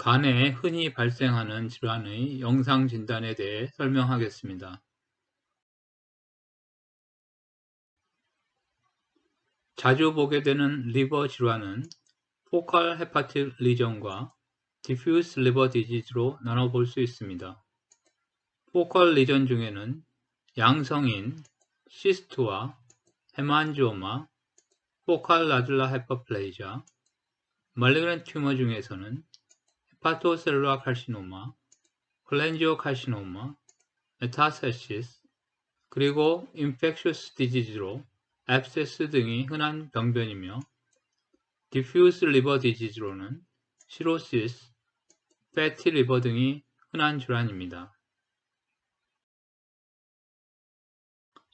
간에 흔히 발생하는 질환의 영상 진단에 대해 설명하겠습니다. 자주 보게 되는 리버 질환은 포컬 헤파틱 리전과 디퓨스 리버 디지즈로 나눠볼 수 있습니다. 포컬 리전 중에는 양성인 시스트와 헤만지오마, 포칼 라듈라 하이퍼플레이자, 말리그넌트 튜머 중에서는 헤파토셀룰라 칼시노마, 콜렌지오칼시노마, 메타스타시스, 그리고 인펙셔스 디지즈로 앱세스 등이 흔한 병변이며 디퓨스 리버 디지즈로는 시로시스, 패티 리버 등이 흔한 질환입니다.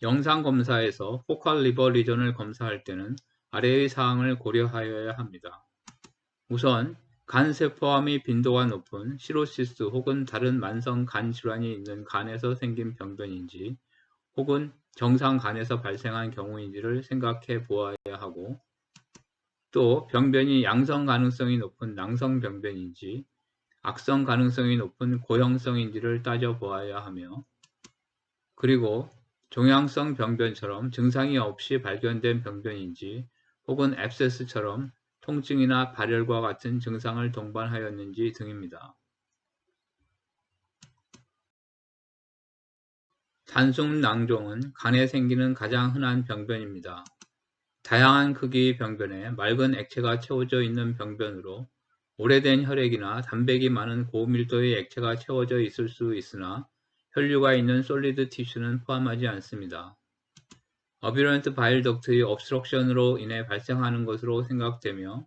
영상검사에서 포컬 리버 리전을 검사할 때는 아래의 사항을 고려하여야 합니다. 우선 간세포암의 빈도가 높은 시로시스 혹은 다른 만성 간 질환이 있는 간에서 생긴 병변인지 혹은 정상 간에서 발생한 경우인지를 생각해 보아야 하고, 또 병변이 양성 가능성이 높은 낭성 병변인지 악성 가능성이 높은 고형성인지를 따져 보아야 하며, 그리고 종양성 병변처럼 증상이 없이 발견된 병변인지 혹은 앱세스처럼 통증이나 발열과 같은 증상을 동반하였는지 등입니다. 단순 낭종은 간에 생기는 가장 흔한 병변입니다. 다양한 크기의 병변에 맑은 액체가 채워져 있는 병변으로 오래된 혈액이나 단백이 많은 고밀도의 액체가 채워져 있을 수 있으나 혈류가 있는 솔리드 티슈는 포함하지 않습니다. 어뷰런트 바일 덕트의 obstruction으로 인해 발생하는 것으로 생각되며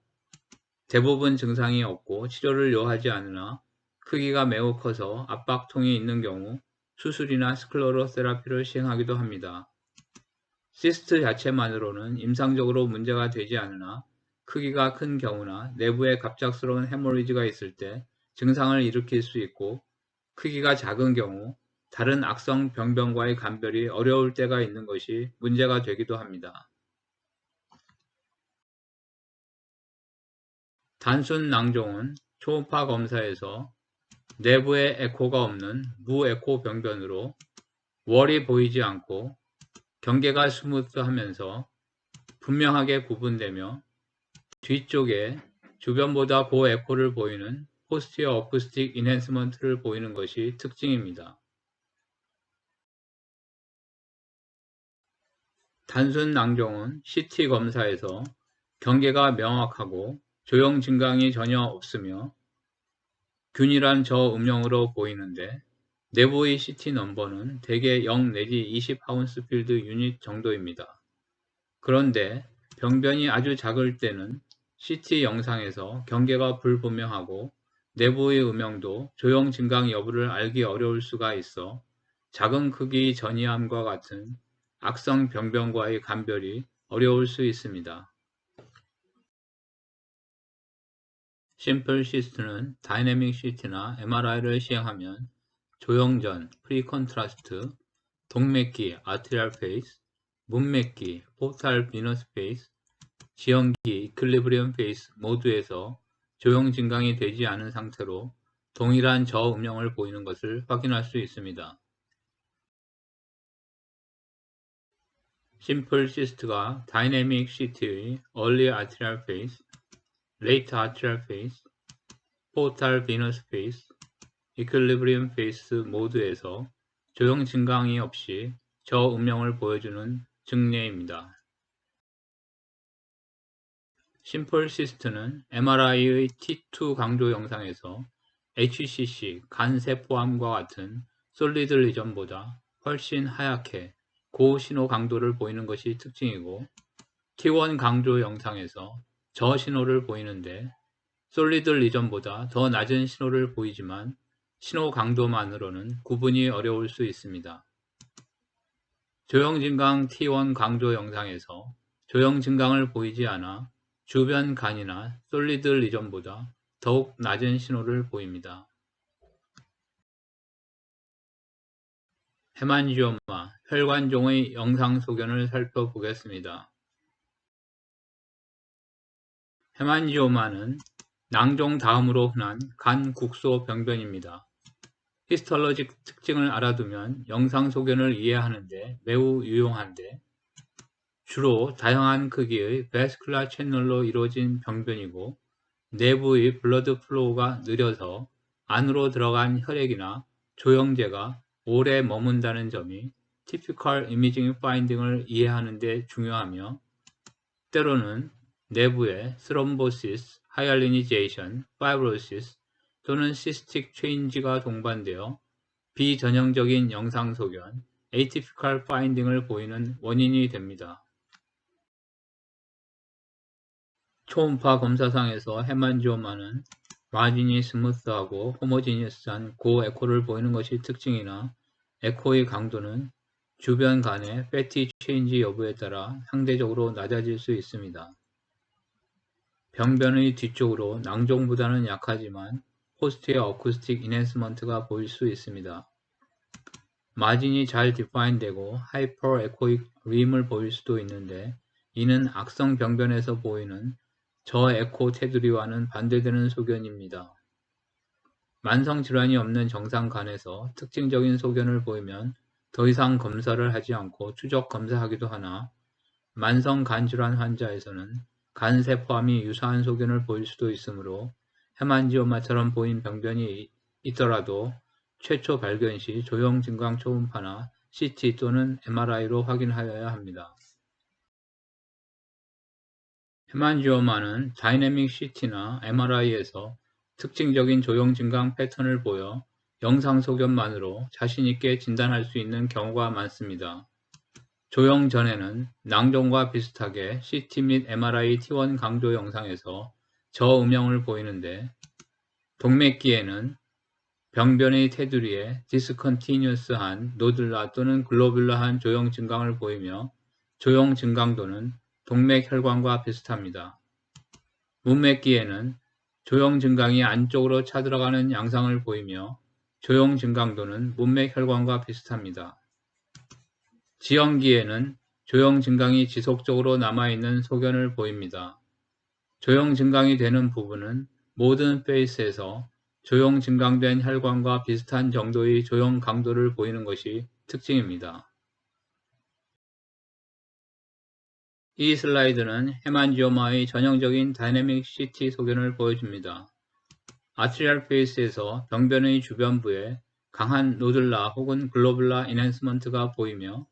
대부분 증상이 없고 치료를 요하지 않으나 크기가 매우 커서 압박통이 있는 경우 수술이나 스클로로 세라피를 시행하기도 합니다. 시스트 자체만으로는 임상적으로 문제가 되지 않으나 크기가 큰 경우나 내부에 갑작스러운 헤모리지가 있을 때 증상을 일으킬 수 있고, 크기가 작은 경우 다른 악성 병변과의 감별이 어려울 때가 있는 것이 문제가 되기도 합니다. 단순 낭종은 초음파 검사에서 내부에 에코가 없는 무에코 병변으로 월이 보이지 않고 경계가 스무스하면서 분명하게 구분되며 뒤쪽에 주변보다 고에코를 보이는 포스티어 어쿠스틱 인핸스먼트를 보이는 것이 특징입니다. 단순 낭종은 CT 검사에서 경계가 명확하고 조형 증강이 전혀 없으며 균일한 저음영으로 보이는데, 내부의 CT 넘버는 대개 0 내지 20 하운스필드 유닛 정도입니다. 그런데 병변이 아주 작을 때는 CT 영상에서 경계가 불분명하고 내부의 음영도 조형 증강 여부를 알기 어려울 수가 있어 작은 크기의 전이암과 같은 악성 병변과의 감별이 어려울 수 있습니다. 심플 시스트는 다이내믹 CT나 MRI를 시행하면 조형전, 프리컨트라스트, 동맥기, 아트리얼 페이스, 문맥기, 포탈 비너스 페이스, 지형기, 이클리브리엄 페이스 모두에서 조형 증강이 되지 않은 상태로 동일한 저음영을 보이는 것을 확인할 수 있습니다. 심플 시스트가 다이내믹 CT의 Early Arterial Phase, Late Arterial Phase, Portal Venous Phase, Equilibrium Phase 모두에서 조형 증강이 없이 저음영을 보여주는 증례입니다. 심플 시스트는 MRI의 T2 강조 영상에서 HCC, 간세포암과 같은 솔리드 리전보다 훨씬 하얗게 고신호 강도를 보이는 것이 특징이고, T1 강조 영상에서 저신호를 보이는데 솔리드 리전보다 더 낮은 신호를 보이지만 신호 강도만으로는 구분이 어려울 수 있습니다. 조형 증강 T1 강조 영상에서 조형 증강을 보이지 않아 주변 간이나 솔리드 리전보다 더욱 낮은 신호를 보입니다. 헤만지오마, 혈관종의 영상 소견을 살펴보겠습니다. 헤만지오마는 낭종 다음으로 흔한 간 국소 병변입니다. 히스톨로직 특징을 알아두면 영상 소견을 이해하는 데 매우 유용한데 주로 다양한 크기의 베스큘라 채널로 이루어진 병변이고 내부의 블러드 플로우가 느려서 안으로 들어간 혈액이나 조영제가 오래 머문다는 점이 Typical Imaging Finding을 이해하는 데 중요하며 때로는 내부에 스롬보시스, 하이알리니제이션, 파이브로시스 또는 시스틱 체인지가 동반되어 비전형적인 영상 소견, Atypical Finding을 보이는 원인이 됩니다. 초음파 검사상에서 헤만지오마는 마진이 스무스하고 호모지니어스한 고에코를 보이는 것이 특징이나 에코의 강도는 주변 간의 패티 체인지 여부에 따라 상대적으로 낮아질 수 있습니다. 병변의 뒤쪽으로 낭종보다는 약하지만 포스트웨어 어쿠스틱 인핸스먼트가 보일 수 있습니다. 마진이 잘 디파인되고 하이퍼 에코익 림을 보일 수도 있는데 이는 악성 병변에서 보이는 저에코 테두리와는 반대되는 소견입니다. 만성 질환이 없는 정상 간에서 특징적인 소견을 보이면 더 이상 검사를 하지 않고 추적 검사하기도 하나 만성 간질환 환자에서는 간세포암이 유사한 소견을 보일 수도 있으므로 헤만지오마처럼 보인 병변이 있더라도 최초 발견 시 조형 증강 초음파나 CT 또는 MRI로 확인하여야 합니다. 헤만지오마는 다이내믹 CT나 MRI에서 특징적인 조형 증강 패턴을 보여 영상 소견만으로 자신있게 진단할 수 있는 경우가 많습니다. 조형 전에는 낭종과 비슷하게 CT 및 MRI T1 강조 영상에서 저음영을 보이는데 동맥기에는 병변의 테두리에 디스컨티뉴어스한 노들라 또는 글로뷸라한 조형 증강을 보이며 조형 증강도는 동맥 혈관과 비슷합니다. 문맥기에는 조형 증강이 안쪽으로 차들어가는 양상을 보이며 조형 증강도는 문맥 혈관과 비슷합니다. 지형기에는 조형 증강이 지속적으로 남아있는 소견을 보입니다. 조형 증강이 되는 부분은 모든 페이스에서 조형 증강된 혈관과 비슷한 정도의 조형 강도를 보이는 것이 특징입니다. 이 슬라이드는 헤만지오마의 전형적인 다이내믹 CT 소견을 보여줍니다. 아트리얼 페이스에서 병변의 주변부에 강한 노들라 혹은 글로뷸라 인핸스먼트가 보이며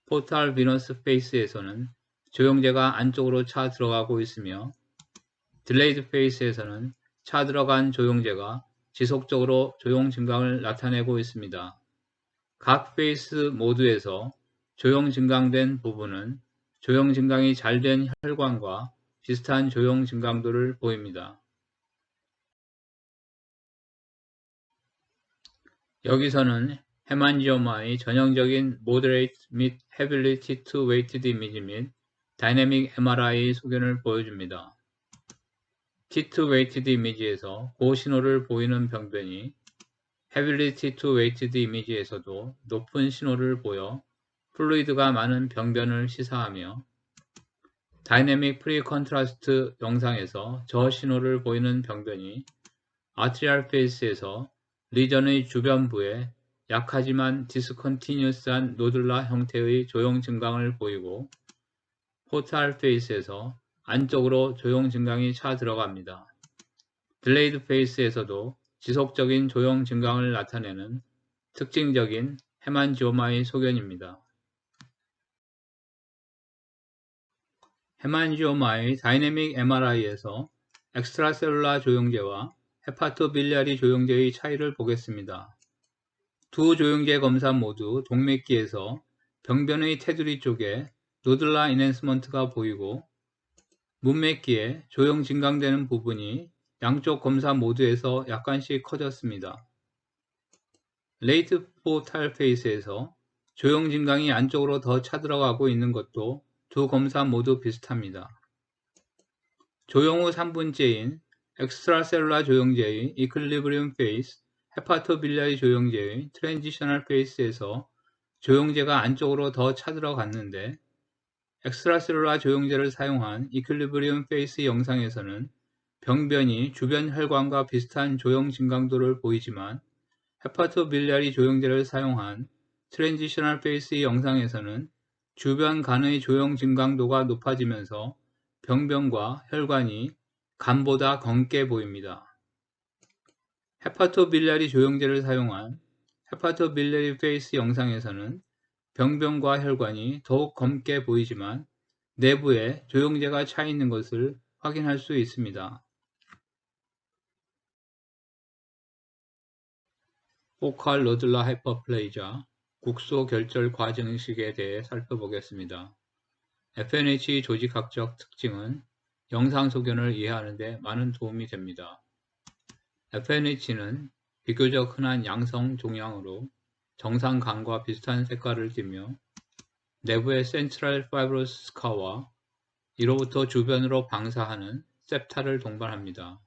포탈 비너스 페이스에서는 조형제가 안쪽으로 차 들어가고 있으며 딜레이드 페이스에서는 차 들어간 조형제가 지속적으로 조형 증강을 나타내고 있습니다. 각 페이스 모두에서 조형 증강된 부분은 조형 증강이 잘 된 혈관과 비슷한 조형 증강도를 보입니다. 여기서는 헤만지오마의 전형적인 moderate 및 heavily T2-weighted image 및 다이내믹 MRI 소견을 보여줍니다. T2-weighted image에서 고신호를 보이는 병변이 heavily T2-weighted image에서도 높은 신호를 보여 플루이드가 많은 병변을 시사하며 다이내믹 프리컨트라스트 영상에서 저신호를 보이는 병변이 아트리얼 페이스에서 리전의 주변부에 약하지만 디스컨티뉴스한 노들라 형태의 조형 증강을 보이고 포탈 페이스에서 안쪽으로 조형 증강이 차 들어갑니다. 딜레이드 페이스에서도 지속적인 조형 증강을 나타내는 특징적인 헤만지오마의 소견입니다. 헤만지오마의 다이내믹 MRI에서 엑스트라셀룰라 조형제와 헤파토빌리아리 조형제의 차이를 보겠습니다. 두 조형제 검사 모두 동맥기에서 병변의 테두리 쪽에 노들라 인핸스먼트가 보이고 문맥기에 조형 증강되는 부분이 양쪽 검사 모두에서 약간씩 커졌습니다. 레이트 포탈 페이스에서 조형 증강이 안쪽으로 더 차들어가고 있는 것도 두 검사 모두 비슷합니다. 조형 후 3분째인 엑스트라셀룰라 조형제의 이퀄리브리움 페이스, 헤파토빌리아리 조형제의 트랜지셔널 페이스에서 조형제가 안쪽으로 더 차들어갔는데 엑스트라셀룰라 조형제를 사용한 이퀄리브리움 페이스 영상에서는 병변이 주변 혈관과 비슷한 조형 증강도를 보이지만 헤파토빌리아리 조형제를 사용한 트랜지셔널 페이스 영상에서는 주변 간의 조형 증강도가 높아지면서 병변과 혈관이 간보다 검게 보입니다. 헤파토빌리아리 조형제를 사용한 헤파토빌리아리 페이스 영상에서는 병변과 혈관이 더욱 검게 보이지만 내부에 조형제가 차 있는 것을 확인할 수 있습니다. 포칼 너들라 하이퍼플레이자 국소 결절 과정식에 대해 살펴보겠습니다. FNH 조직학적 특징은 영상 소견을 이해하는 데 많은 도움이 됩니다. FNH는 비교적 흔한 양성 종양으로 정상 간과 비슷한 색깔을 띠며 내부의 센트럴 파이브러스 스카와 이로부터 주변으로 방사하는 septa를 동반합니다.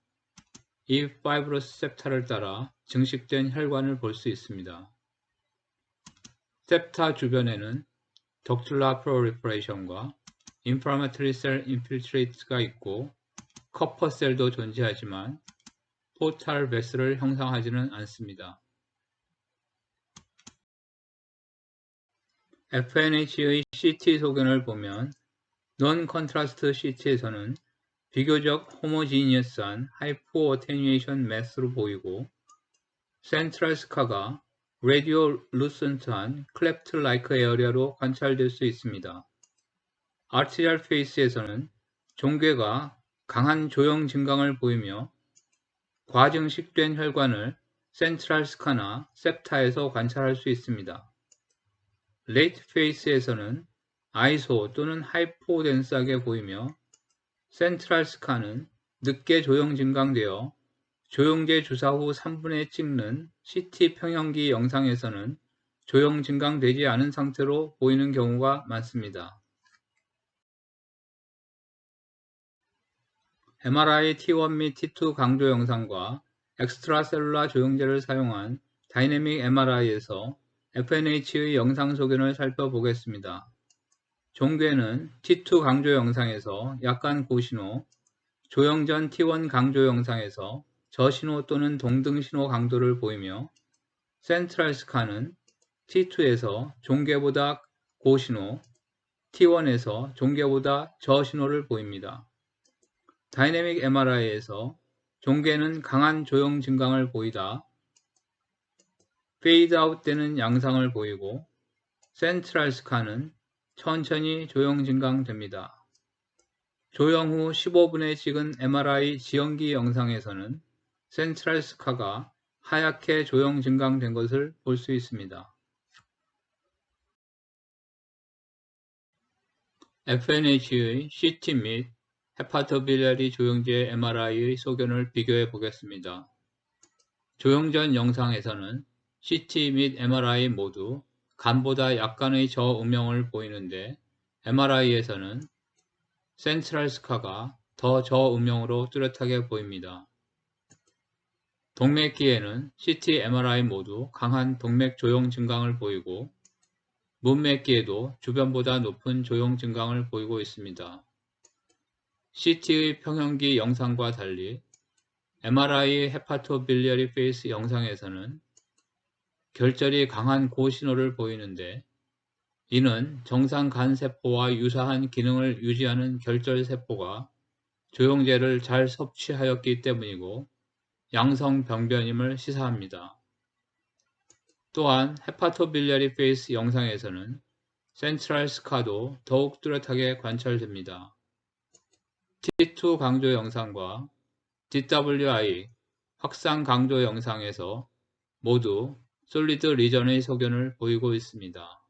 이 파이브러스 septa를 따라 증식된 혈관을 볼 수 있습니다. septa 주변에는 ductular proliferation과 inflammatory cell infiltrate가 있고 커퍼셀도 존재하지만 포탈 베슬을 형성하지는 않습니다. FNH의 CT 소견을 보면 non-contrast CT에서는 비교적 호모지니어스한 하이포 어테뉴에이션 매스로 보이고 센트럴 스카가 레디올루센트한 클랩트-라이크 에어리아로 관찰될 수 있습니다. 아트리얼 페이스에서는 종괴가 강한 조형 증강을 보이며 과증식된 혈관을 센트럴 스카나 septa에서 관찰할 수 있습니다. 레이트 페이스에서는 아이소 또는 하이포덴스하게 보이며 센트럴 스카는 늦게 조형 증강되어 조형제 주사 후 3분에 찍는 CT 평형기 영상에서는 조형 증강되지 않은 상태로 보이는 경우가 많습니다. MRI T1 및 T2 강조 영상과 엑스트라셀룰라 조형제를 사용한 다이내믹 MRI에서 FNH의 영상 소견을 살펴보겠습니다. 종괴는 T2 강조 영상에서 약간 고신호, 조형 전 T1 강조 영상에서 저신호 또는 동등 신호 강도를 보이며 센트럴 스카는 T2에서 종괴보다 고신호, T1에서 종괴보다 저신호를 보입니다. 다이내믹 MRI에서 종괴는 강한 조형 증강을 보이다 페이드 아웃 되는 양상을 보이고 센트럴 스카는 천천히 조형 증강됩니다. 조형 후 15분에 찍은 MRI 지연기 영상에서는 센트럴 스카가 하얗게 조형 증강된 것을 볼 수 있습니다. FNH의 CT 및 헤파토빌리아리 조형제 MRI의 소견을 비교해 보겠습니다. 조형 전 영상에서는 CT 및 MRI 모두 간보다 약간의 저음영을 보이는데 MRI에서는 센트럴 스카가 더 저음영으로 뚜렷하게 보입니다. 동맥기에는 CT, MRI 모두 강한 동맥 조형 증강을 보이고 문맥기에도 주변보다 높은 조형 증강을 보이고 있습니다. CT의 평형기 영상과 달리 MRI 헤파토빌리아리 페이스 영상에서는 결절이 강한 고신호를 보이는데 이는 정상 간세포와 유사한 기능을 유지하는 결절세포가 조형제를 잘 섭취하였기 때문이고 양성 병변임을 시사합니다. 또한 헤파토빌리아리 페이스 영상에서는 센트럴 스카도 더욱 뚜렷하게 관찰됩니다. T2 강조 영상과 DWI 확산 강조 영상에서 모두 솔리드 리전의 소견을 보이고 있습니다.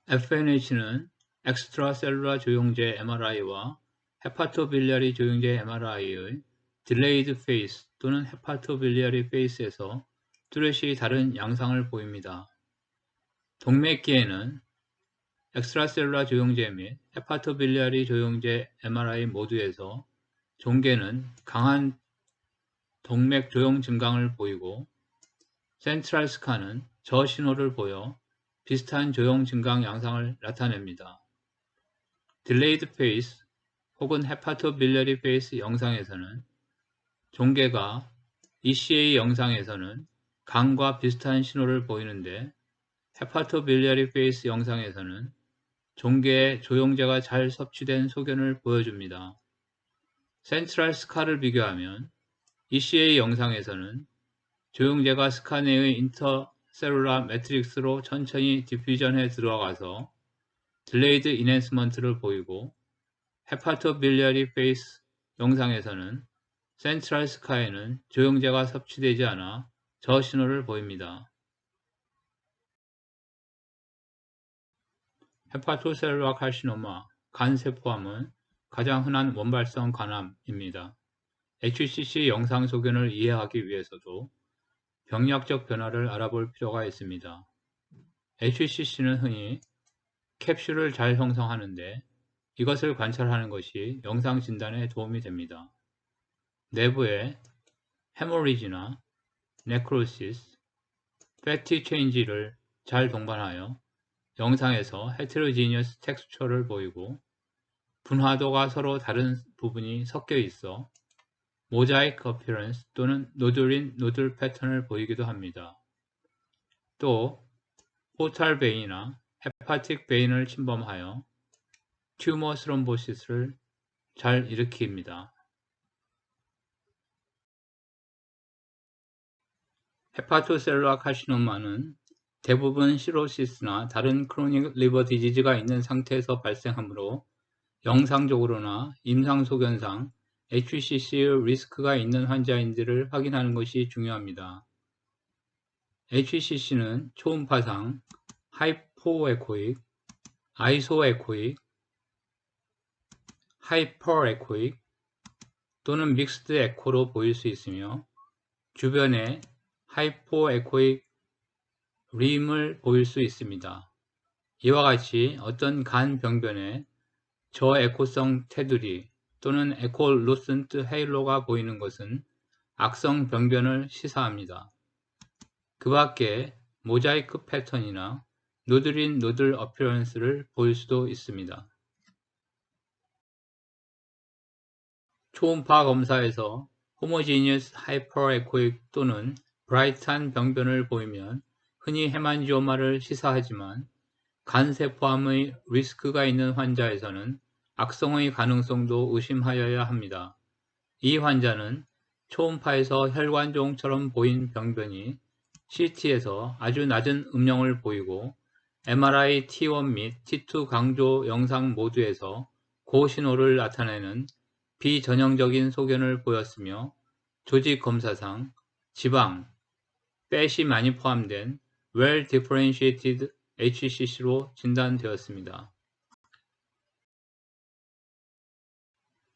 FNH는 엑스트라셀룰라 조형제 MRI와 헤파토빌리아리 조형제 MRI의 딜레이드 페이스 또는 헤파토빌리아리 페이스에서 뚜렷이 다른 양상을 보입니다. 동맥기에는 엑스트라셀룰라 조형제 및 헤파토빌리아리 조형제 MRI 모두에서 종괴는 강한 동맥 조형 증강을 보이고 센트럴 스카는 저신호를 보여 비슷한 조형 증강 양상을 나타냅니다. 딜레이드 페이스 혹은 헤파토빌리아리 페이스 영상에서는 종괴가 ECA 영상에서는 간과 비슷한 신호를 보이는데 헤파토빌리아리 페이스 영상에서는 종괴에 조영제가 잘 섭취된 소견을 보여줍니다. 센트럴 스카를 비교하면 ECA 영상에서는 조영제가 스카 내의 인터셀룰라 매트릭스로 천천히 디퓨전에 들어가서 딜레이드 이넨스먼트를 보이고 헤파토빌리아리 페이스 영상에서는 센트럴 스카에는 조영제가 섭취되지 않아 저신호를 보입니다. 헤파토셀룰라 카시노마, 간세포암은 가장 흔한 원발성 간암입니다. HCC 영상 소견을 이해하기 위해서도 병리학적 변화를 알아볼 필요가 있습니다. HCC는 흔히 캡슐을 잘 형성하는데 이것을 관찰하는 것이 영상 진단에 도움이 됩니다. 내부에 헤모리지나 네크로시스, 패티 체인지를 잘 동반하여 영상에서 헤테로지니어스 텍스처를 보이고 분화도가 서로 다른 부분이 섞여 있어 모자이크 어피런스 또는 노들인 노들 패턴을 보이기도 합니다. 또 포탈 베인이나 헤파틱 베인을 침범하여 튜머 스롬보시스를 잘 일으킵니다. 헤파토셀룰라 카시노마는 대부분 시로시스나 다른 크로닉 리버 디지즈가 있는 상태에서 발생하므로 영상적으로나 임상소견상 HCC의 리스크가 있는 환자인지를 확인하는 것이 중요합니다. HCC는 초음파상 하이포에코익, 아이소에코익, 하이퍼에코익 또는 믹스드 에코로 보일 수 있으며 주변에 하이포에코익 림을 보일 수 있습니다. 이와 같이 어떤 간 병변에 저에코성 테두리 또는 에코루센트 헤일로가 보이는 것은 악성 병변을 시사합니다. 그 밖에 모자이크 패턴이나 노들인 노들 어피런스를 보일 수도 있습니다. 초음파 검사에서 호모지니어스 하이퍼에코익 또는 브라이트한 병변을 보이면 흔히 헤만지오마를 시사하지만 간세포암의 리스크가 있는 환자에서는 악성의 가능성도 의심하여야 합니다. 이 환자는 초음파에서 혈관종처럼 보인 병변이 CT에서 아주 낮은 음영을 보이고 MRI T1 및 T2 강조 영상 모두에서 고신호를 나타내는 비전형적인 소견을 보였으며 조직 검사상 지방, 팻이 많이 포함된 Well Differentiated HCC로 진단되었습니다.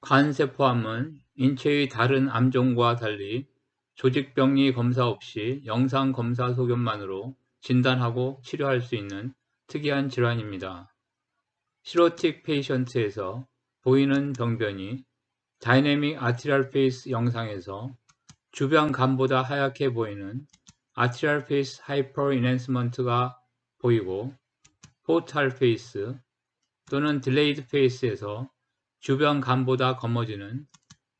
간세포암은 인체의 다른 암종과 달리 조직병리 검사 없이 영상 검사 소견만으로 진단하고 치료할 수 있는 특이한 질환입니다. 시로틱 페이션트에서 보이는 병변이 다이내믹 아트리얼 페이스 영상에서 주변 간보다 하얗게 보이는 아트리얼 페이스 하이퍼 인핸스먼트가 보이고 포탈 페이스 또는 딜레이드 페이스에서 주변 간보다 검어지는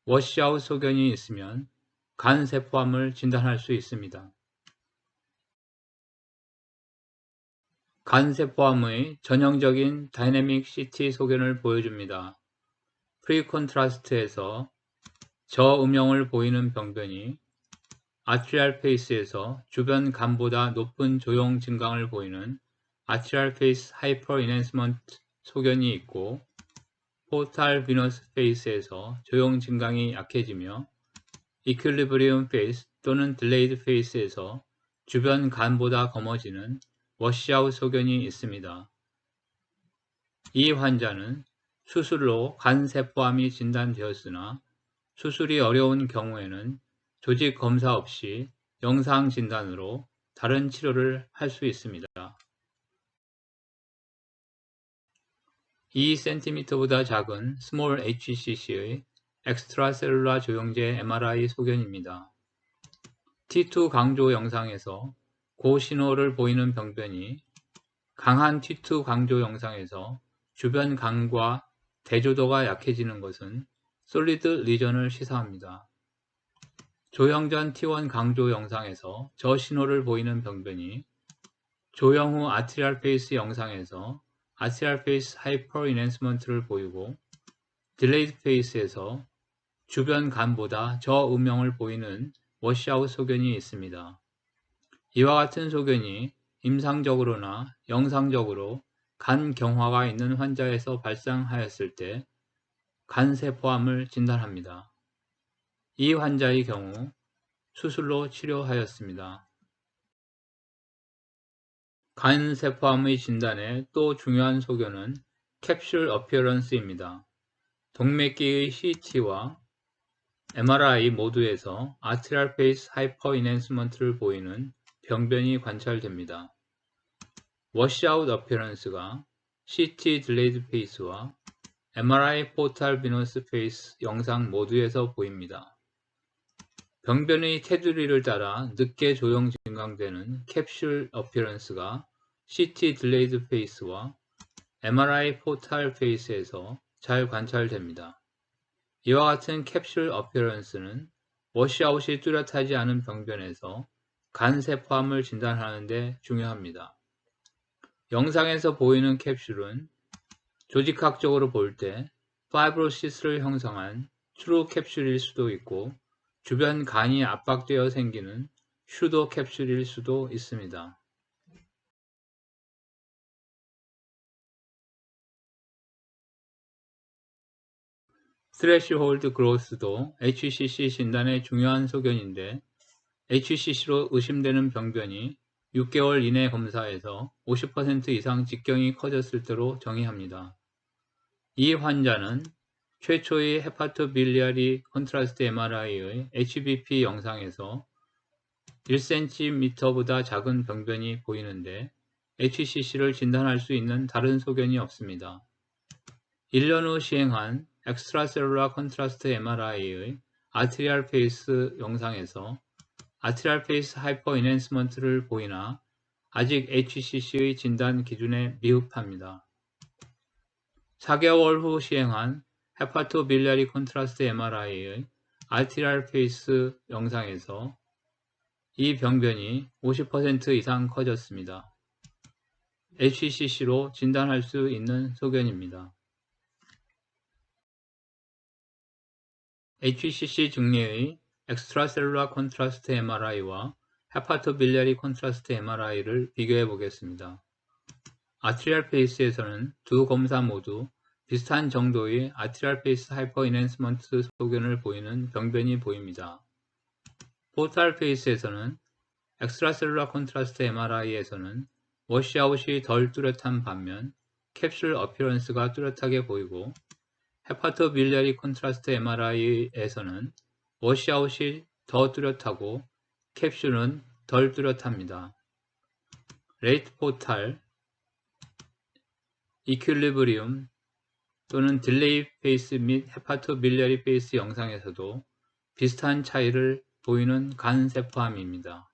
워시아웃 소견이 있으면 간세포암을 진단할 수 있습니다. 간세포암의 전형적인 다이내믹 CT 소견을 보여줍니다. 프리콘트라스트에서 저음영을 보이는 병변이 아트리얼 페이스에서 주변 간보다 높은 조용 증강을 보이는 아트리얼 페이스 하이퍼 인핸스먼트 소견이 있고 포탈 비너스 페이스에서 조용 증강이 약해지며 이퀄리브리움 페이스 또는 딜레이드 페이스에서 주변 간보다 검어지는 워시아웃 소견이 있습니다. 이 환자는 수술로 간세포암이 진단되었으나 수술이 어려운 경우에는 조직 검사 없이 영상 진단으로 다른 치료를 할 수 있습니다. 2cm보다 작은 스몰 HCC의 엑스트라셀룰라 조영제 MRI 소견입니다. T2 강조 영상에서 고신호를 보이는 병변이 강한 T2 강조 영상에서 주변 간과 대조도가 약해지는 것은 솔리드 리전을 시사합니다. 조형 전 T1 강조 영상에서 저 신호를 보이는 병변이 조형 후 아트리얼 페이스 영상에서 아트리얼 페이스 하이퍼 인핸스먼트를 보이고 딜레이드 페이스에서 주변 간보다 저음영을 보이는 워시아웃 소견이 있습니다. 이와 같은 소견이 임상적으로나 영상적으로 간 경화가 있는 환자에서 발생하였을 때 간세포암을 진단합니다. 이 환자의 경우 수술로 치료하였습니다. 간세포암의 진단에 또 중요한 소견은 캡슐 어피어런스입니다. 동맥기의 CT와 MRI 모두에서 아트리얼 페이스 하이퍼 인핸스먼트를 보이는 병변이 관찰됩니다. 워시아웃 어피어런스가 CT 딜레이드 페이스와 MRI 포탈 비너스 페이스 영상 모두에서 보입니다. 병변의 테두리를 따라 늦게 조형 증강되는 캡슐 어피어런스가 CT 딜레이드 페이스와 MRI 포탈 페이스에서 잘 관찰됩니다. 이와 같은 캡슐 어피어런스는 워시아웃이 뚜렷하지 않은 병변에서 간세포암을 진단하는 데 중요합니다. 영상에서 보이는 캡슐은 조직학적으로 볼 때 파이브로시스를 형성한 트루 캡슐일 수도 있고 주변 간이 압박되어 생기는 슈도 캡슐일 수도 있습니다. 스레시홀드 그로스도 HCC 진단의 중요한 소견인데 HCC로 의심되는 병변이 6개월 이내 검사에서 50% 이상 직경이 커졌을 때로 정의합니다. 이 환자는 최초의 헤파토빌리아리 컨트라스트 MRI의 HBP 영상에서 1cm보다 작은 병변이 보이는데 HCC를 진단할 수 있는 다른 소견이 없습니다. 1년 후 시행한 엑스트라셀룰라 컨트라스트 MRI의 아트리얼 페이스 영상에서 아트리얼 페이스 하이퍼 인핸스먼트를 보이나 아직 HCC의 진단 기준에 미흡합니다. 4개월 후 시행한 헤파토빌리아리 컨트라스트 MRI의 아트리얼 페이스 영상에서 이 병변이 50% 이상 커졌습니다. HCC로 진단할 수 있는 소견입니다. HCC 증례의 엑스트라셀룰라 컨트라스트 MRI와 헤파토빌리아리 컨트라스트 MRI를 비교해 보겠습니다. 아트리얼 페이스에서는 두 검사 모두 비슷한 정도의 아트리얼 페이스 하이퍼 인핸스먼트 소견을 보이는 병변이 보입니다. 포탈 페이스에서는 엑스트라셀룰라 컨트라스트 MRI에서는 워시아웃이 덜 뚜렷한 반면 캡슐 어피어런스가 뚜렷하게 보이고 헤파토빌리아리 컨트라스트 MRI에서는 워시아웃이 더 뚜렷하고 캡슐은 덜 뚜렷합니다. 레이트 포탈, 이퀄리브리움 또는 딜레이 페이스 및 헤파토빌리아리 페이스 영상에서도 비슷한 차이를 보이는 간세포암입니다.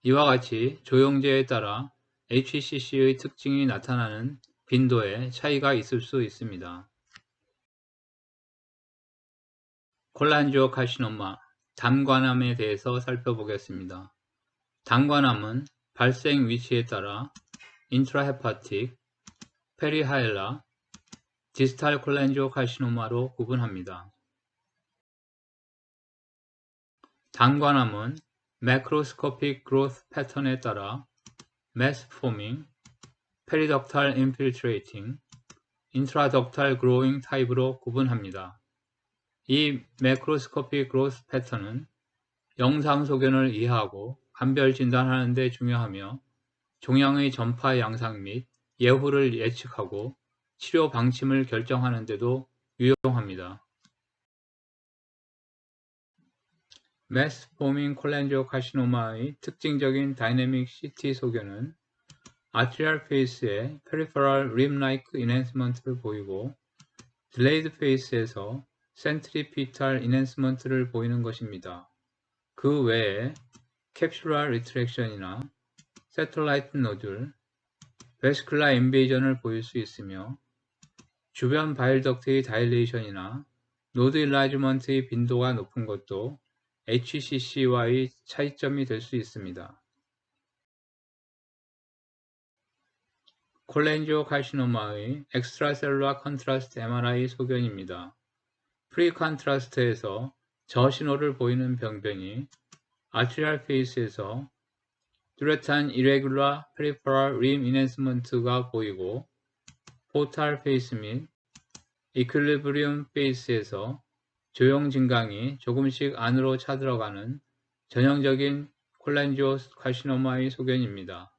이와 같이 조형제에 따라 HCC의 특징이 나타나는 빈도에 차이가 있을 수 있습니다. 콜란지오카시노마, 담관암에 대해서 살펴보겠습니다. 담관암은 발생 위치에 따라 인트라헤파틱, 페리하엘라, 디스탈 콜란지오카시노마로 구분합니다. 담관암은 매크로스코픽 그로스 패턴에 따라 mass forming, periductal infiltrating, intraductal growing 타입으로 구분합니다. 이 매크로스코픽 그로스 패턴은 영상 소견을 이해하고 감별 진단하는 데 중요하며 종양의 전파 양상 및 예후를 예측하고 치료 방침을 결정하는 데도 유용합니다. mass forming 콜란지오카시노마의 특징적인 다이내믹 CT 소견은 아트리얼 페이스에 peripheral rim-like enhancement를 보이고 딜레이드 페이스에서 센트리피탈 enhancement를 보이는 것입니다. 그 외에 캡슐라 리트랙션이나 새틀라이트 노듈, 베스큘라 인베이전을 보일 수 있으며 주변 바일덕트의 다일레이션이나 노드 일라지먼트의 빈도가 높은 것도 HCC와의 차이점이 될 수 있습니다. 콜렌지오카시노마의 엑스트라셀룰라 컨트라스트 MRI 소견입니다. 프리컨트라스트에서 저신호를 보이는 병변이 아트리얼 페이스에서 뚜렷한 irregular peripheral rim enhancement가 보이고 포탈 페이스 및 이퀄리브리움 페이스에서 조형 증강이 조금씩 안으로 차들어가는 전형적인 콜렌지오카시노마의 소견입니다.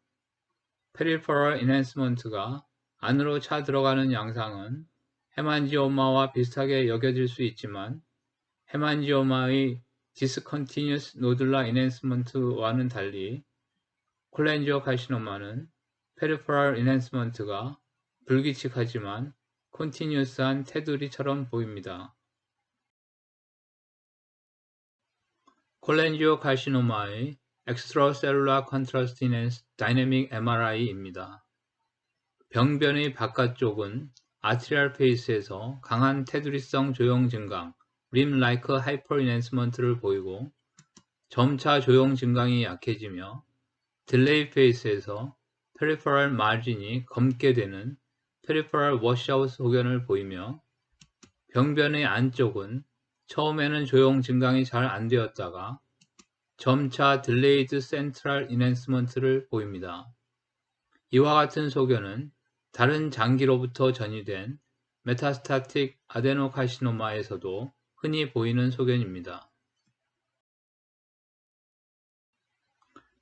페리퍼럴 인핸스먼트가 안으로 차들어가는 양상은 헤만지오마와 비슷하게 여겨질 수 있지만 헤만지오마의 디스컨티뉴스 노들라 인핸스먼트와는 달리 콜렌지오카시노마는 페리퍼럴 인핸스먼트가 불규칙하지만 컨티뉴스한 테두리처럼 보입니다. 콜렌지오카시노마의 엑스트라셀룰라 컨트라스트 인핸스 다이내믹 MRI입니다. 병변의 바깥쪽은 아트리얼 페이스에서 강한 테두리성 조형 증강, 림-라이크 하이퍼 인핸스먼트를 보이고 점차 조형 증강이 약해지며 딜레이 페이스에서 페리퍼럴 마진이 검게 되는 페리퍼럴 워시아웃 소견을 보이며 병변의 안쪽은 처음에는 조형 증강이 잘 안되었다가 점차 딜레이드 센트럴 인핸스먼트를 보입니다. 이와 같은 소견은 다른 장기로부터 전이된 메타스타틱 아데노카시노마에서도 흔히 보이는 소견입니다.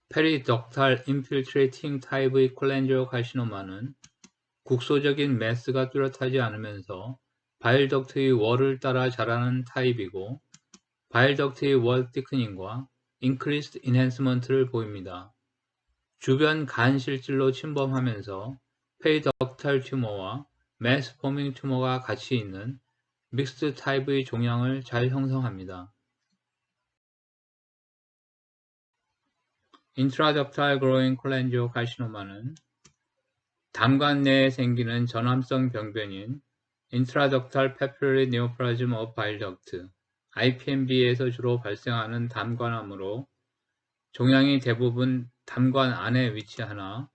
페리덕탈 인필트레이팅 타입의 콜렌지오카시노마는 국소적인 매스가 뚜렷하지 않으면서 바일덕트의 월을 따라 자라는 타입이고 바일덕트의 월 티크닝과 인크리스드 인핸스먼트를 보입니다. 주변 간 실질로 침범하면서 페리덕탈 튜머와 매스 포밍 튜머가 같이 있는 믹스드 타입의 종양을 잘 형성합니다. 인트라덕탈 그로잉 콜렌지오카시노마는 담관 내에 생기는 전함성 병변인 인트라덕탈 파퓰러리 네오플라즘 오브 바일 덕트 IPNB에서 주로 발생하는 담관암으로 종양이 대부분 담관 안에 위치하나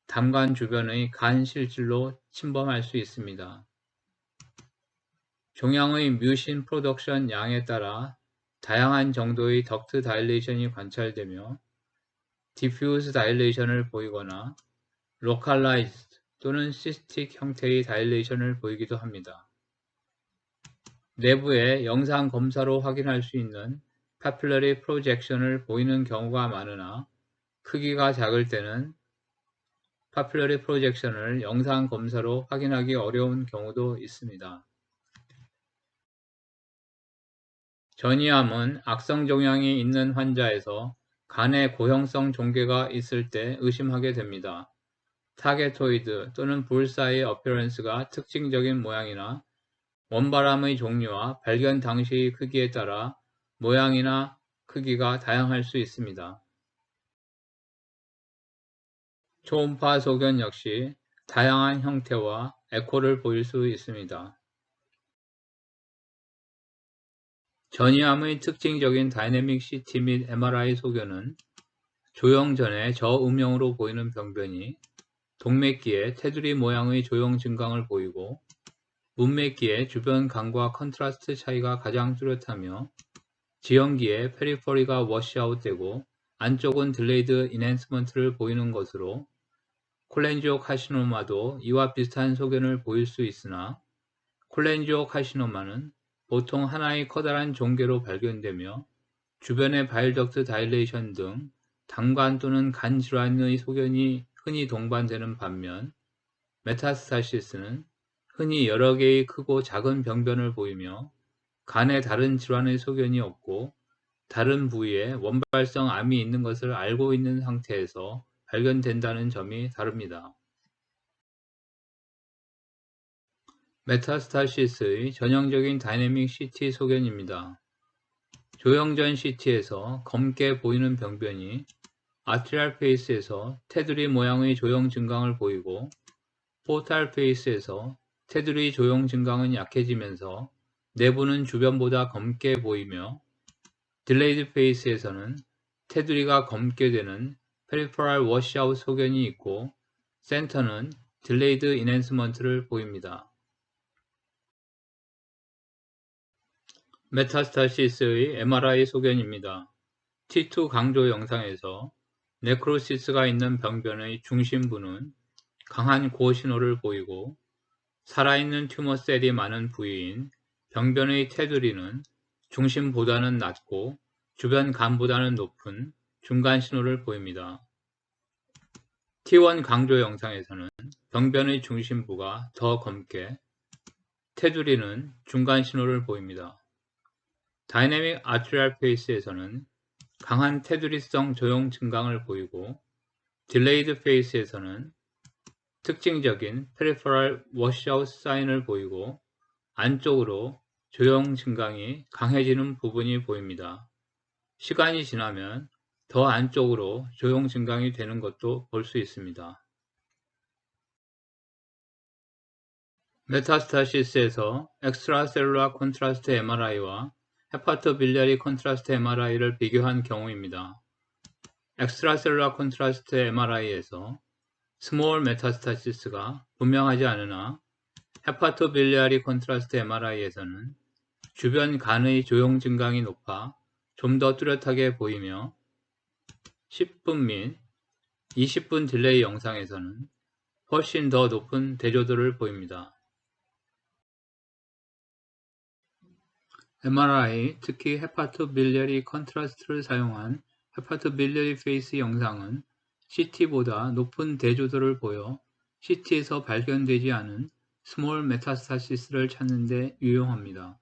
담관 주변의 간 실질로 침범할 수 있습니다. 종양의 뮤신 프로덕션 양에 따라 다양한 정도의 덕트 다일레이션이 관찰되며 디퓨즈 다일레이션을 보이거나 로컬라이즈드 또는 시스틱 형태의 다일레이션을 보이기도 합니다. 내부에 영상 검사로 확인할 수 있는 파퓰러리 프로젝션을 보이는 경우가 많으나 크기가 작을 때는 파퓰러리 프로젝션을 영상 검사로 확인하기 어려운 경우도 있습니다. 전이암은 악성 종양이 있는 환자에서 간에 고형성 종괴가 있을 때 의심하게 됩니다. 타게토이드 또는 불사의 어피어런스가 특징적인 모양이나 원바람의 종류와 발견 당시의 크기에 따라 모양이나 크기가 다양할 수 있습니다. 초음파 소견 역시 다양한 형태와 에코를 보일 수 있습니다. 전이암의 특징적인 다이내믹 CT 및 MRI 소견은 조형 전에 저음영으로 보이는 병변이 동맥기에 테두리 모양의 조형 증강을 보이고 문맥기의 주변 간과 컨트라스트 차이가 가장 뚜렷하며 지형기에 페리퍼리가 워시아웃되고 안쪽은 딜레이드 인핸스먼트를 보이는 것으로 콜렌지오카시노마도 이와 비슷한 소견을 보일 수 있으나 콜렌지오카시노마는 보통 하나의 커다란 종괴로 발견되며 주변의 바일덕트 다일레이션 등 담관 또는 간 질환의 소견이 흔히 동반되는 반면 메타스타시스는 흔히 여러 개의 크고 작은 병변을 보이며 간에 다른 질환의 소견이 없고 다른 부위에 원발성 암이 있는 것을 알고 있는 상태에서 발견된다는 점이 다릅니다. 메타스타시스의 전형적인 다이내믹 CT 소견입니다. 조형 전 CT에서 검게 보이는 병변이 아트리얼 페이스에서 테두리 모양의 조형 증강을 보이고 포탈 페이스에서 테두리 조형 증강은 약해지면서 내부는 주변보다 검게 보이며 딜레이드 페이스에서는 테두리가 검게 되는 페리퍼럴 워시아웃 소견이 있고 센터는 딜레이드 인핸스먼트를 보입니다. 메타스타시스의 MRI 소견입니다. T2 강조 영상에서 네크로시스가 있는 병변의 중심부는 강한 고신호를 보이고 살아있는 튜머셀이 많은 부위인 병변의 테두리는 중심보다는 낮고 주변 간보다는 높은 중간 신호를 보입니다. T1 강조 영상에서는 병변의 중심부가 더 검게, 테두리는 중간 신호를 보입니다. 다이내믹 아트리얼 페이스에서는 강한 테두리성 조형 증강을 보이고 딜레이드 페이스에서는 특징적인 페리퍼럴 워시아웃 사인을 보이고 안쪽으로 조형 증강이 강해지는 부분이 보입니다. 시간이 지나면 더 안쪽으로 조형 증강이 되는 것도 볼 수 있습니다. 메타스타시스에서 엑스트라셀룰라 콘트라스트 MRI와 헤파토빌리아리 콘트라스트 MRI를 비교한 경우입니다. 엑스트라셀룰라 콘트라스트 MRI에서 스몰 메타스타시스가 분명하지 않으나 헤파토빌리아리 콘트라스트 MRI에서는 주변 간의 조형 증강이 높아 좀 더 뚜렷하게 보이며 10분 및 20분 딜레이 영상에서는 훨씬 더 높은 대조도를 보입니다. MRI, 특히 헤파토빌리아리 컨트라스트를 사용한 헤파토빌리아리 페이스 영상은 CT보다 높은 대조도를 보여 CT에서 발견되지 않은 스몰 메타스타시스를 찾는 데 유용합니다.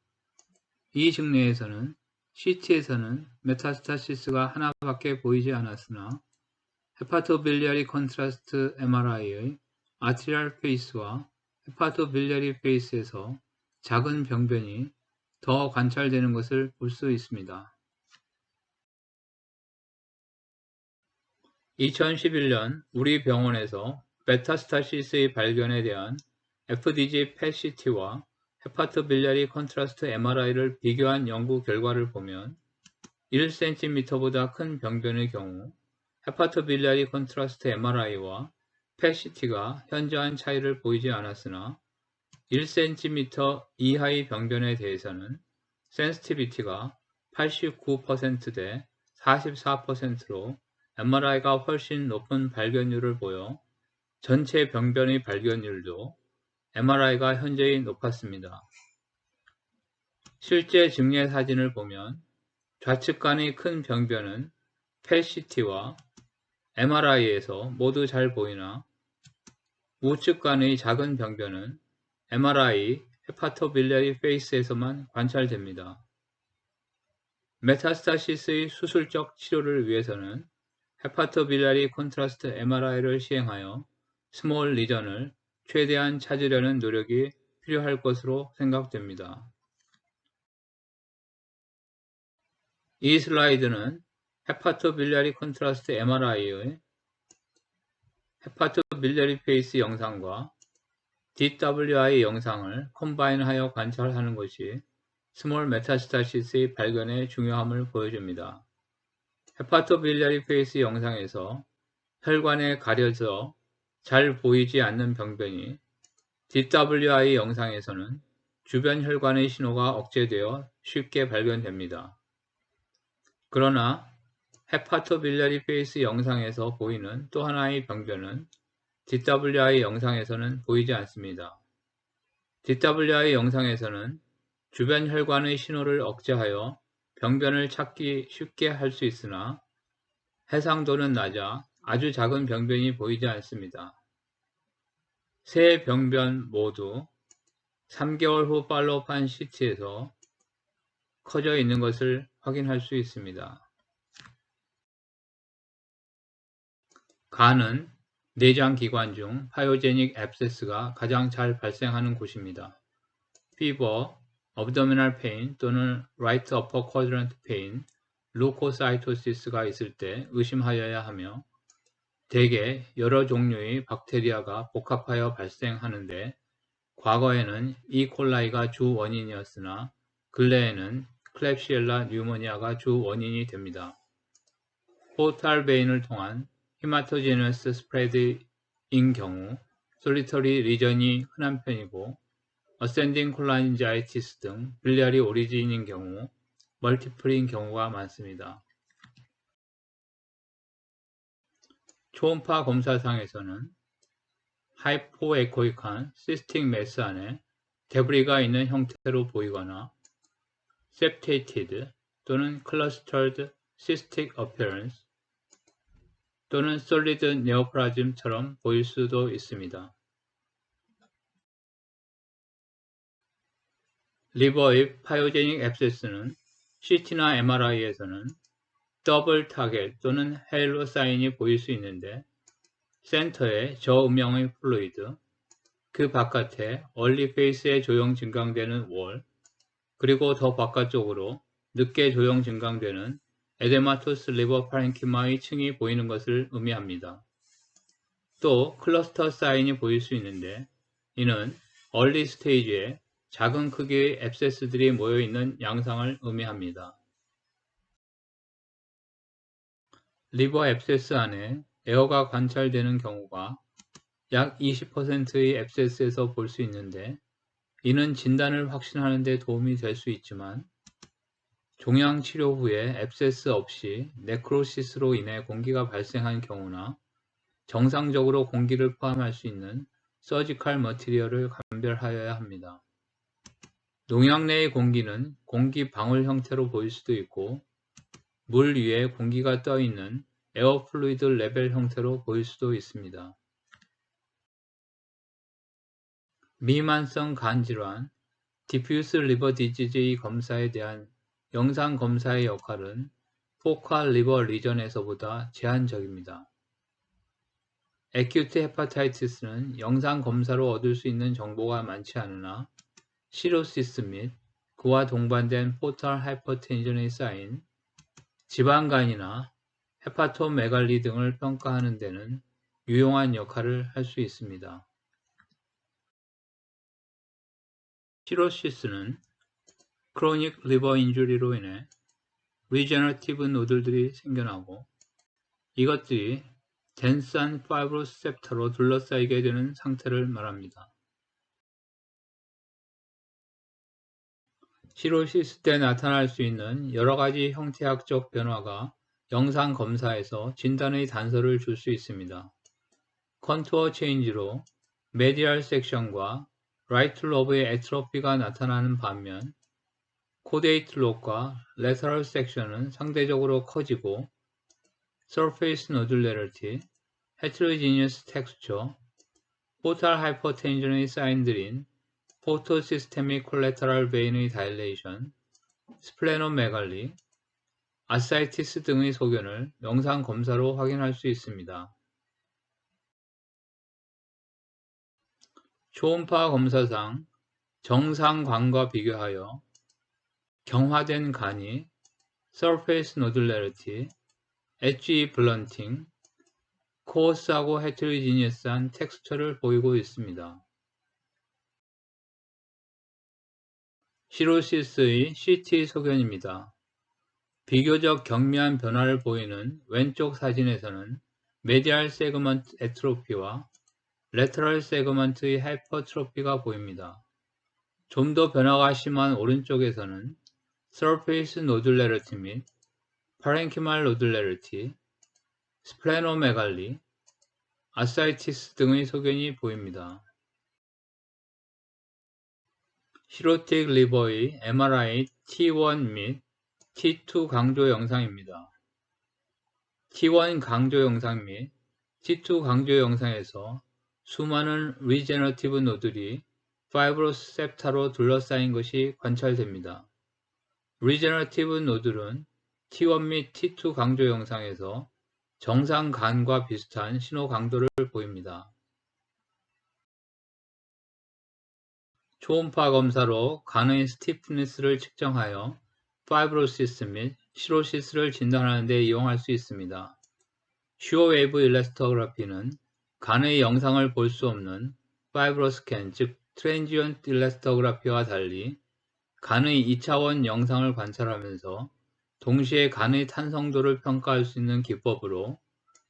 이 증례에서는 CT에서는 메타스타시스가 하나밖에 보이지 않았으나 헤파토빌리아리 컨트라스트 MRI의 아트리얼 페이스와 헤파토빌리아리 페이스에서 작은 병변이 더 관찰되는 것을 볼 수 있습니다. 2011년 우리 병원에서 메타스타시스의 발견에 대한 FDG PET-CT와 헤파토빌리아리 컨트라스트 MRI를 비교한 연구 결과를 보면 1cm보다 큰 병변의 경우 헤파토빌리아리 컨트라스트 MRI와 PET-CT가 현저한 차이를 보이지 않았으나 1cm 이하의 병변에 대해서는 센시티비티가 89%대 44%로 MRI가 훨씬 높은 발견율을 보여 전체 병변의 발견율도 MRI가 현저히 높았습니다. 실제 증례 사진을 보면 좌측 간의 큰 병변은 PET-CT와 MRI에서 모두 잘 보이나 우측 간의 작은 병변은 MRI, 헤파토빌리아리 페이스에서만 관찰됩니다. 메타스타시스의 수술적 치료를 위해서는 헤파토빌리아리 콘트라스트 MRI를 시행하여 스몰 리전을 최대한 찾으려는 노력이 필요할 것으로 생각됩니다. 이 슬라이드는 헤파토빌리아리 콘트라스트 MRI의 헤파토빌리아리 페이스 영상과 DWI 영상을 컴바인하여 관찰하는 것이 스몰 메타스타시스의 발견의 중요함을 보여줍니다. 헤파토빌리아리 페이스 영상에서 혈관에 가려져 잘 보이지 않는 병변이 DWI 영상에서는 주변 혈관의 신호가 억제되어 쉽게 발견됩니다. 그러나 헤파토빌리아리 페이스 영상에서 보이는 또 하나의 병변은 DWI 영상에서는 보이지 않습니다. DWI 영상에서는 주변 혈관의 신호를 억제하여 병변을 찾기 쉽게 할 수 있으나 해상도는 낮아 아주 작은 병변이 보이지 않습니다. 세 병변 모두 3개월 후 팔로우한 CT에서 커져 있는 것을 확인할 수 있습니다. 간은 내장기관 중 파이오제닉 앱세스가 가장 잘 발생하는 곳입니다. 피버, abdominal pain 또는 right upper quadrant pain, 루코사이토시스가 있을 때 의심하여야 하며 대개 여러 종류의 박테리아가 복합하여 발생하는데 과거에는 이콜라이가 주 원인이었으나 근래에는 클랩시엘라 뉴모니아가 주 원인이 됩니다. 포탈 베인을 통한 히마토제너스 스프레드인 경우 솔리터리 리전이 흔한 편이고 어센딩 콜라인자이티스 등 빌리아리 오리진인 경우 멀티플인 경우가 많습니다. 초음파 검사상에서는 하이포에코익한 시스틱 매스 안에 데브리가 있는 형태로 보이거나 septated 또는 clustered cystic appearance 또는 solid neoplasm처럼 보일 수도 있습니다. 리버의 파이오제닉 앱세스는 CT나 MRI에서는 더블 타겟 또는 헤일로 사인이 보일 수 있는데 센터에 저음영의 플루이드, 그 바깥에 얼리 페이스에 조형 증강되는 월, 그리고 더 바깥쪽으로 늦게 조형 증강되는 에데마토스 리버 파렌키마의 층이 보이는 것을 의미합니다. 또 클러스터 사인이 보일 수 있는데 이는 얼리 스테이지에 작은 크기의 앱세스들이 모여있는 양상을 의미합니다. 리버 앱세스 안에 에어가 관찰되는 경우가 약 20%의 앱세스에서 볼 수 있는데 이는 진단을 확신하는 데 도움이 될 수 있지만 종양 치료 후에 앱세스 없이 네크로시스로 인해 공기가 발생한 경우나 정상적으로 공기를 포함할 수 있는 서지컬 머티리얼을 감별하여야 합니다. 농약 내의 공기는 공기 방울 형태로 보일 수도 있고 물 위에 공기가 떠 있는 에어 플루이드 레벨 형태로 보일 수도 있습니다. 미만성 간질환, 디퓨스 리버 디지즈의 검사에 대한 영상 검사의 역할은 포컬 리버 리전에서보다 제한적입니다. 에큐트 헤파타이티스는 영상 검사로 얻을 수 있는 정보가 많지 않으나 시로시스 및 그와 동반된 포탈 하이퍼텐션의 사인, 지방간이나 헤파토메갈리 등을 평가하는 데는 유용한 역할을 할 수 있습니다. 시로시스는 크로닉 리버 인주리로 인해 리제너티브 노들들이 생겨나고 이것들이 덴스한 파이브로셉터로 둘러싸이게 되는 상태를 말합니다. 시로시스 때 나타날 수 있는 여러가지 형태학적 변화가 영상 검사에서 진단의 단서를 줄 수 있습니다. 컨투어 체인지로 메디얼 섹션과 라이트 로브의 애트로피가 나타나는 반면 코데이트 록과 레터럴 섹션은 상대적으로 커지고 surface nodularity, heterogeneous texture, 포탈 하이퍼텐션의 사인들인 포토시스테믹 콜레터럴 베인의 다일레이션, 스플레노메갈리, 아사이티스 등의 소견을 영상 검사로 확인할 수 있습니다. 초음파 검사상 정상관과 비교하여 경화된 간이 surface nodularity, 엣지 블런팅, 코어스하고 헤테로지니어스한 텍스처를 보이고 있습니다. 시로시스의 CT 소견입니다. 비교적 경미한 변화를 보이는 왼쪽 사진에서는 메디알 세그먼트 애트로피와 레터럴 세그먼트의 하이퍼트로피가 보입니다. 좀 더 변화가 심한 오른쪽에서는 surface nodularity 및 parenchymal nodularity, 스플레노메갈리, 아사이티스 등의 소견이 보입니다. 시로틱 리버의 MRI T1 및 T2 강조 영상입니다. T1 강조 영상 및 T2 강조 영상에서 수많은 리제너티브 노들이 파이브로셉타로 둘러싸인 것이 관찰됩니다. 리제너티브 노들은 T1 및 T2 강조 영상에서 정상 간과 비슷한 신호 강도를 보입니다. 초음파 검사로 간의 스티프니스를 측정하여 파이브로시스 및 시로시스를 진단하는 데 이용할 수 있습니다. 슈어웨이브 일러스토그래피는 간의 영상을 볼 수 없는 파이브로스캔, 즉 트랜지언트 일러스토그라피와 달리 간의 2차원 영상을 관찰하면서 동시에 간의 탄성도를 평가할 수 있는 기법으로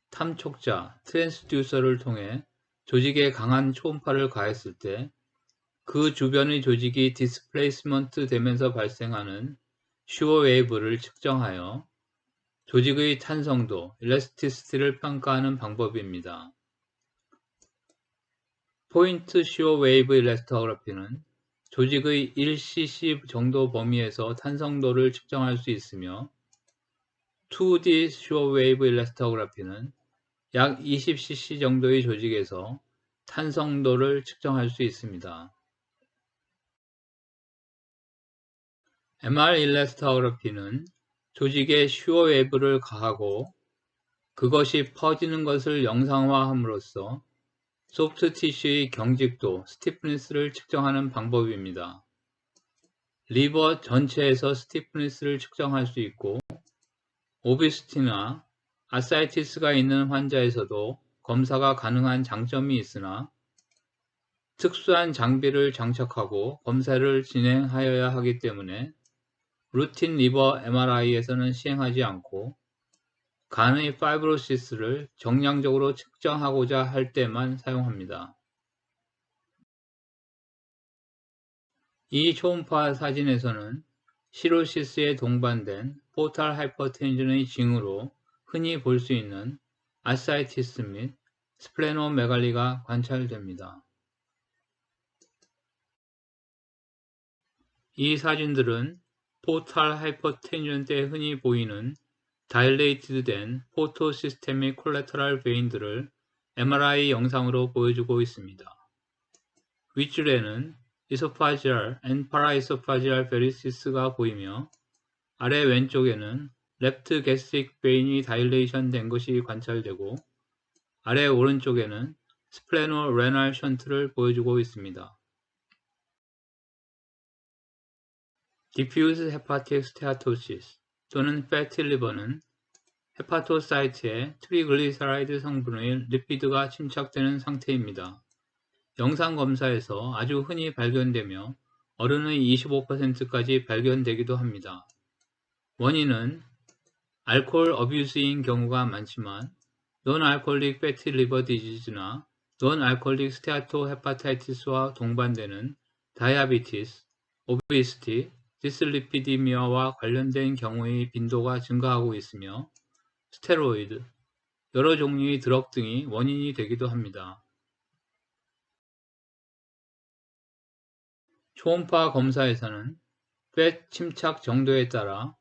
탐촉자, 트랜스듀서를 통해 조직에 강한 초음파를 가했을 때 그 주변의 조직이 디스플레이스먼트 되면서 발생하는 슈어 웨이브를 측정하여 조직의 탄성도, 일라스티시티를 평가하는 방법입니다. 포인트 슈어 웨이브 일러스토그래피는 조직의 1cc 정도 범위에서 탄성도를 측정할 수 있으며 2D 슈어 웨이브 일러스토그래피는 약 20cc 정도의 조직에서 탄성도를 측정할 수 있습니다. MR 일러스토그래피는 조직에 슈어 웨이브를 가하고 그것이 퍼지는 것을 영상화함으로써 소프트 티슈의 경직도, 스티프니스를 측정하는 방법입니다. 리버 전체에서 스티프니스를 측정할 수 있고 오비스티나 아사이티스가 있는 환자에서도 검사가 가능한 장점이 있으나 특수한 장비를 장착하고 검사를 진행하여야 하기 때문에 루틴 리버 MRI에서는 시행하지 않고 간의 파이브로시스를 정량적으로 측정하고자 할 때만 사용합니다. 이 초음파 사진에서는 시로시스에 동반된 포탈 하이퍼텐션의 징후로 흔히 볼 수 있는 아사이티스 및 스플레노메갈리가 관찰됩니다. 이 사진들은 포탈 하이퍼텐션 때 흔히 보이는 다일레이티드 된 포토 시스테믹 콜레터럴 베인들을 MRI 영상으로 보여주고 있습니다. 윗줄에는 이소파지알 앤 파라이소파지알 베리시스가 보이며 아래 왼쪽에는 랩트 게스트릭 베인이 다일레이션 된 것이 관찰되고 아래 오른쪽에는 스플레노 레날 션트를 보여주고 있습니다. 디퓨즈 헤파틱 스테아토시스 또는 패티 리버는 헤파토사이트에 트리글리세라이드 성분의 리피드가 침착되는 상태입니다. 영상 검사에서 아주 흔히 발견되며 어른의 25%까지 발견되기도 합니다. 원인은 알코올 어뷰스인 경우가 많지만 논알코올릭 패티 리버 디지즈나 논알코올릭 스테아토 헤파타이티스와 동반되는 다이아비티스, 오베시티, 디슬리피디미아와 관련된 경우의 빈도가 증가하고 있으며 스테로이드, 여러 종류의 드럭 등이 원인이 되기도 합니다. 초음파 검사에서는 팻 침착 정도에 따라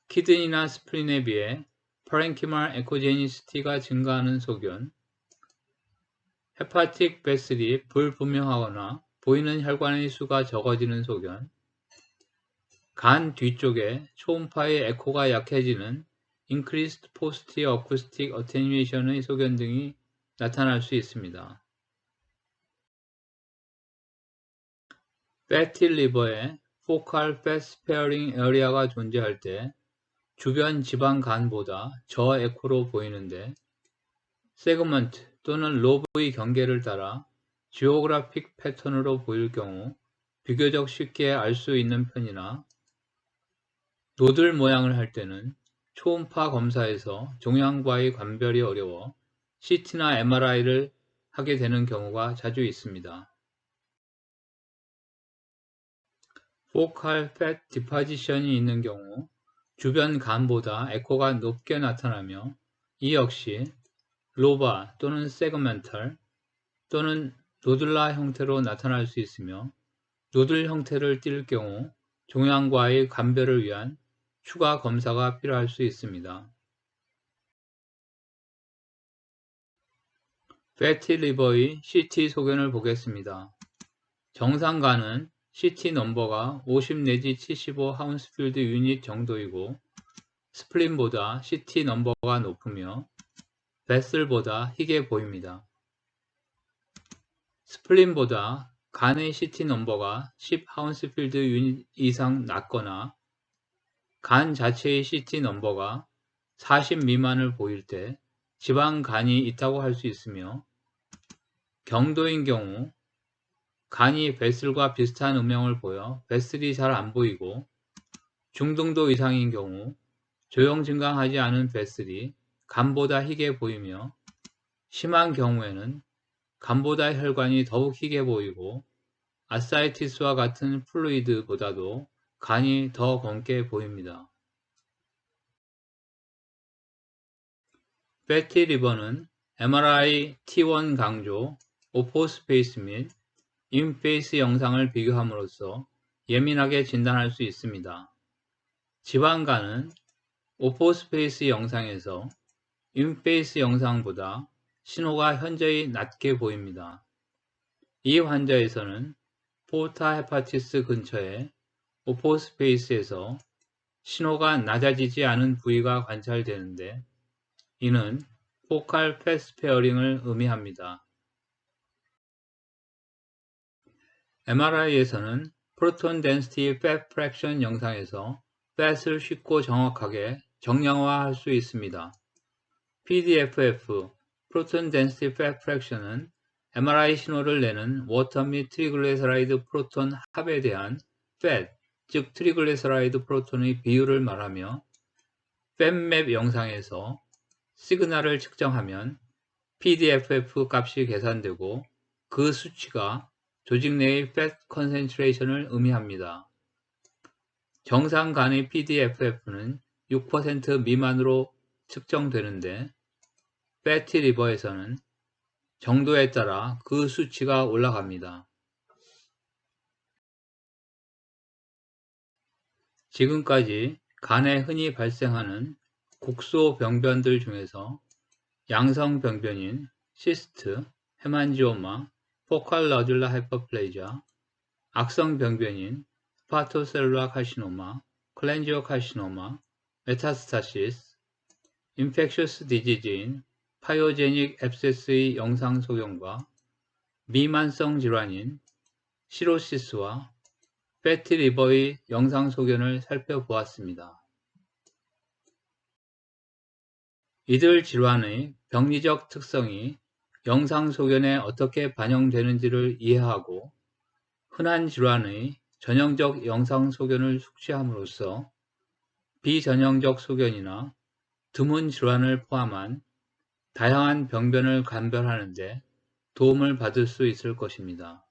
키드니나 스플린에 비해 파렌키말 에코제니시티가 증가하는 소견, 헤파틱 베슬이 불분명하거나 보이는 혈관의 수가 적어지는 소견, 간 뒤쪽에 초음파의 에코가 약해지는 Increased Post-Acoustic Attenuation의 소견 등이 나타날 수 있습니다. 패티 리버에 Focal Fat Sparing Area가 존재할 때 주변 지방간보다 저에코로 보이는데 세그먼트 또는 로브의 경계를 따라 지오그래픽 패턴으로 보일 경우 비교적 쉽게 알 수 있는 편이나 노들 모양을 할 때는 초음파 검사에서 종양과의 관별이 어려워 CT나 MRI를 하게 되는 경우가 자주 있습니다. 포칼 팻 디파지션이 있는 경우 주변 간보다 에코가 높게 나타나며 이 역시 로바 또는 세그멘탈 또는 노들라 형태로 나타날 수 있으며 노들 형태를 띌 경우 종양과의 감별을 위한 추가 검사가 필요할 수 있습니다. 패티 리버의 CT 소견을 보겠습니다. 정상간은 CT 넘버가 50 내지 75 하운스필드 유닛 정도이고 스플린보다 CT 넘버가 높으며 베슬보다 희게 보입니다. 스플린보다 간의 CT 넘버가 10 하운스필드 유닛 이상 낮거나 간 자체의 CT 넘버가 40 미만을 보일 때 지방간이 있다고 할 수 있으며 경도인 경우 간이 뱃슬과 비슷한 음영을 보여 뱃슬이 잘 안 보이고, 중등도 이상인 경우 조형 증강하지 않은 뱃슬이 간보다 희게 보이며, 심한 경우에는 간보다 혈관이 더욱 희게 보이고, 아사이티스와 같은 플루이드보다도 간이 더 검게 보입니다. 패티 리버는 MRI T1 강조, 오포스페이스 및 인페이스 영상을 비교함으로써 예민하게 진단할 수 있습니다. 지방간은 오포스페이스 영상에서 인페이스 영상보다 신호가 현저히 낮게 보입니다. 이 환자에서는 포르타 헤파티스 근처의 오포스페이스에서 신호가 낮아지지 않은 부위가 관찰되는데, 이는 포칼 패스페어링을 의미합니다. MRI에서는 프로톤 덴시티 팻 프랙션 영상에서 팻을 쉽고 정확하게 정량화할 수 있습니다. PDFF, 프로톤 덴시티 팻 프랙션은 MRI 신호를 내는 워터 및 트리글리세라이드 프로톤 합에 대한 팻, 즉 트리글리세라이드 프로톤의 비율을 말하며, 팻맵 영상에서 시그널을 측정하면 PDFF 값이 계산되고, 그 수치가 조직 내의 팻 컨센트레이션을 의미합니다. 정상 간의 PDFF는 6% 미만으로 측정되는데, 패티 리버에서는 정도에 따라 그 수치가 올라갑니다. 지금까지 간에 흔히 발생하는 국소 병변들 중에서 양성 병변인 시스트, 헤만지오마, 포칼 너듈라 하이퍼플레이자, 악성 병변인 스파토셀룰라 카시노마, 콜렌지오 카시노마, 메타스타시스, 인펙셔스 디지즈인 파이오제닉 앱세스의 영상 소견과 미만성 질환인 시로시스와 패티 리버의 영상 소견을 살펴보았습니다. 이들 질환의 병리적 특성이 영상 소견에 어떻게 반영되는지를 이해하고, 흔한 질환의 전형적 영상 소견을 숙지함으로써 비전형적 소견이나 드문 질환을 포함한 다양한 병변을 감별하는 데 도움을 받을 수 있을 것입니다.